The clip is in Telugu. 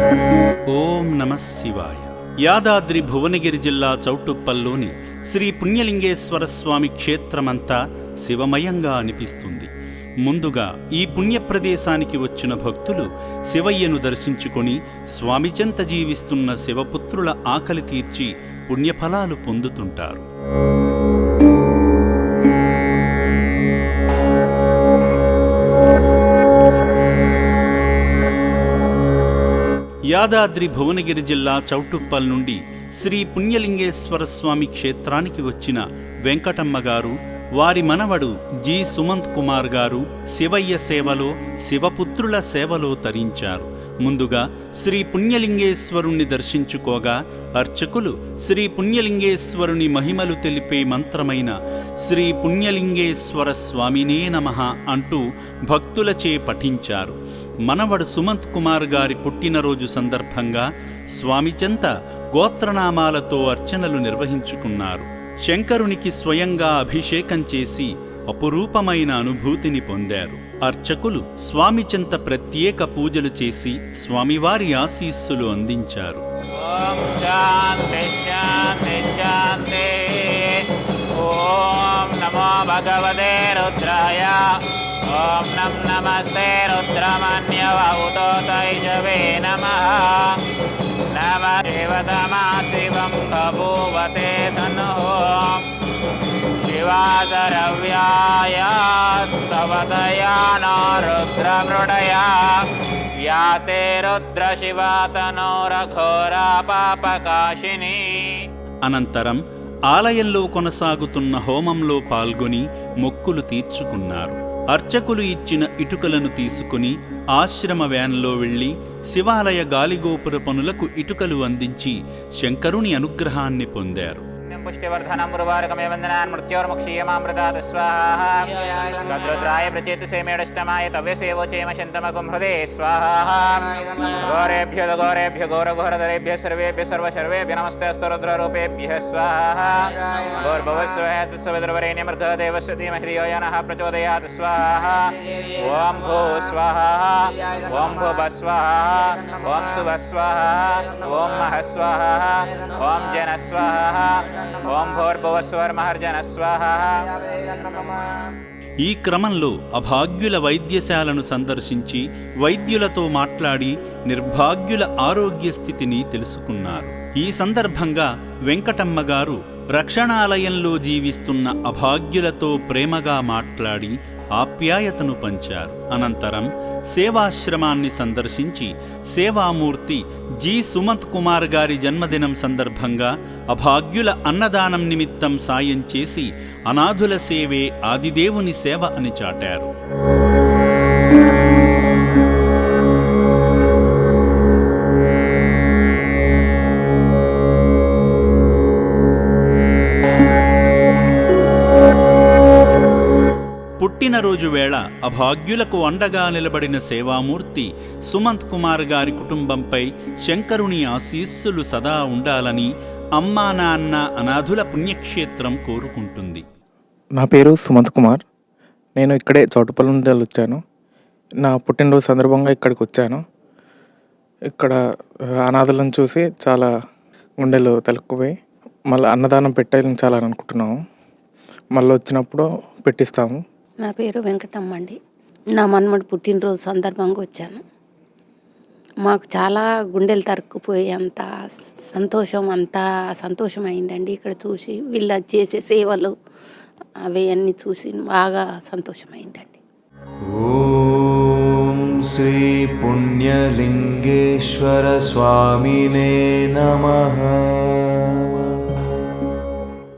ఓం నమః శివాయ. యాదాద్రి భువనగిరి జిల్లా చౌటుప్పల్లోని శ్రీ పుణ్యలింగేశ్వర స్వామి క్షేత్రమంతా శివమయంగా అనిపిస్తుంది. ముందుగా ఈ పుణ్యప్రదేశానికి వచ్చిన భక్తులు శివయ్యను దర్శించుకొని స్వామి చెంత జీవిస్తున్న శివపుత్రుల ఆకలి తీర్చి పుణ్యఫలాలు పొందుతుంటారు. యాదాద్రి భువనగిరి జిల్లా చౌటుప్పల్ నుండి శ్రీ పుణ్యలింగేశ్వర స్వామి క్షేత్రానికి వచ్చిన వెంకటమ్మ గారు, వారి మనవడు జి సుమంత్ కుమార్ గారు శివయ్య సేవలో, శివపుత్రుల సేవలో తరించారు. ముందుగా శ్రీ పుణ్యలింగేశ్వరుణ్ణి దర్శించుకోగా అర్చకులు శ్రీ పుణ్యలింగేశ్వరుని మహిమలు తెలిపే మంత్రమైన శ్రీ పుణ్యలింగేశ్వర స్వామినే నమః అంటూ భక్తులచే పఠించారు. మనవడు సుమంత్ కుమార్ గారి పుట్టినరోజు సందర్భంగా స్వామి చెంత గోత్రనామాలతో అర్చనలు నిర్వహించుకున్నారు. శంకరునికి స్వయంగా అభిషేకం చేసి అపురూపమైన అనుభూతిని పొందారు. అర్చకులు స్వామి చెంత ప్రత్యేక పూజలు చేసి స్వామివారి ఆశీస్సులు అందించారు. ఓం శాంతి శాంతి శాంతి. ఓం నమో భగవతే రుద్రాయ. ఓం నమస్తే రుద్రమన్యవౌతోతైషవే నమః. నమ దేవతమా శివం బభూవతే తనుః. శివాసరవ్యాయ స్తవతయా నో రుద్రమృడయా. యాతే రుద్ర శివాతనోరఘోరా పాపకాశిని. అనంతరం ఆలయంలో కొనసాగుతున్న హోమంలో పాల్గొని మొక్కులు తీర్చుకున్నారు. అర్చకులు ఇచ్చిన ఇటుకలను తీసుకుని ఆశ్రమ వ్యాన్లో వెళ్లి శివాలయ గాలిగోపుర పనులకు ఇటుకలు అందించి శంకరుని అనుగ్రహాన్ని పొందారు. పుష్టివర్ధనం మురువారకమే వందనాన్ మృత్యోర్ముక్షీయమామృతాత్ స్వాహా. గద్రుద్రాయ ప్రచేతుసే మేడష్టమాయ తవ్యసేవోచేమ శంతమగుం హృదే స్వాహా. ఘోరేభ్యో ఘోరేభ్య ఘోరఘోరధరేభ్య సర్వేభ్య సర్వశర్వేభ్య నమస్తే అస్తు రుద్రరూపేభ్యః స్వాహా. భూర్భువస్వహేతత్సవితుర్వరేణ్యమర్ఘదేవస్య ధీమహి ధియో యో నః ప్రచోదయాత్ స్వాహా. ఓం భూ స్వాహా. ఓం భువ స్వాహా. ఓం శుభ స్వాహా. ఓం మహ స్వాహా. ఓం జన స్వాహా. ఓం భూర్భువస్వర్మహర్జన స్వాహా. ఈ క్రమంలో అభాగ్యుల వైద్యశాలను సందర్శించి వైద్యులతో మాట్లాడి నిర్భాగ్యుల ఆరోగ్య స్థితిని తెలుసుకున్నారు. ఈ సందర్భంగా వెంకటమ్మ గారు రక్షణాలయంలో జీవిస్తున్న అభాగ్యులతో ప్రేమగా మాట్లాడి ఆప్యాయతను పంచారు. అనంతరం సేవాశ్రమాన్ని సందర్శించి సేవామూర్తి జి సుమంత్ కుమార్ గారి జన్మదినం సందర్భంగా అభాగ్యుల అన్నదానం నిమిత్తం సాయం చేసి అనాథుల సేవే ఆదిదేవుని సేవ అని చాటారు. పుట్టినరోజు వేళ అభాగ్యులకు అండగా నిలబడిన సేవామూర్తి సుమంత్ కుమార్ గారి కుటుంబంపై శంకరుని ఆశీస్సులు సదా ఉండాలని అమ్మా నాన్న అనాథుల పుణ్యక్షేత్రం కోరుకుంటుంది. నా పేరు సుమంత్ కుమార్. నేను ఇక్కడే చౌటుప్పల్ నుండి వచ్చాను. నా పుట్టినరోజు సందర్భంగా ఇక్కడికి వచ్చాను. ఇక్కడ అనాథలను చూసి చాలా గుండెలు తలుక్కుపోయి మళ్ళీ అన్నదానం పెట్టాలని చాలా అనుకుంటున్నాము. మళ్ళీ వచ్చినప్పుడు పెట్టిస్తాము. నా పేరు వెంకటమ్మ అండి. నా మన్మడు పుట్టినరోజు సందర్భంగా వచ్చాను. మాకు చాలా గుండెలు తరుక్కుపోయి అంత సంతోషమైందండి. ఇక్కడ చూసి వీళ్ళ చేసే సేవలు అవి అన్నీ చూసి బాగా సంతోషమైందండి. ఓం శ్రీ పుణ్యలింగేశ్వర స్వామినే నమః.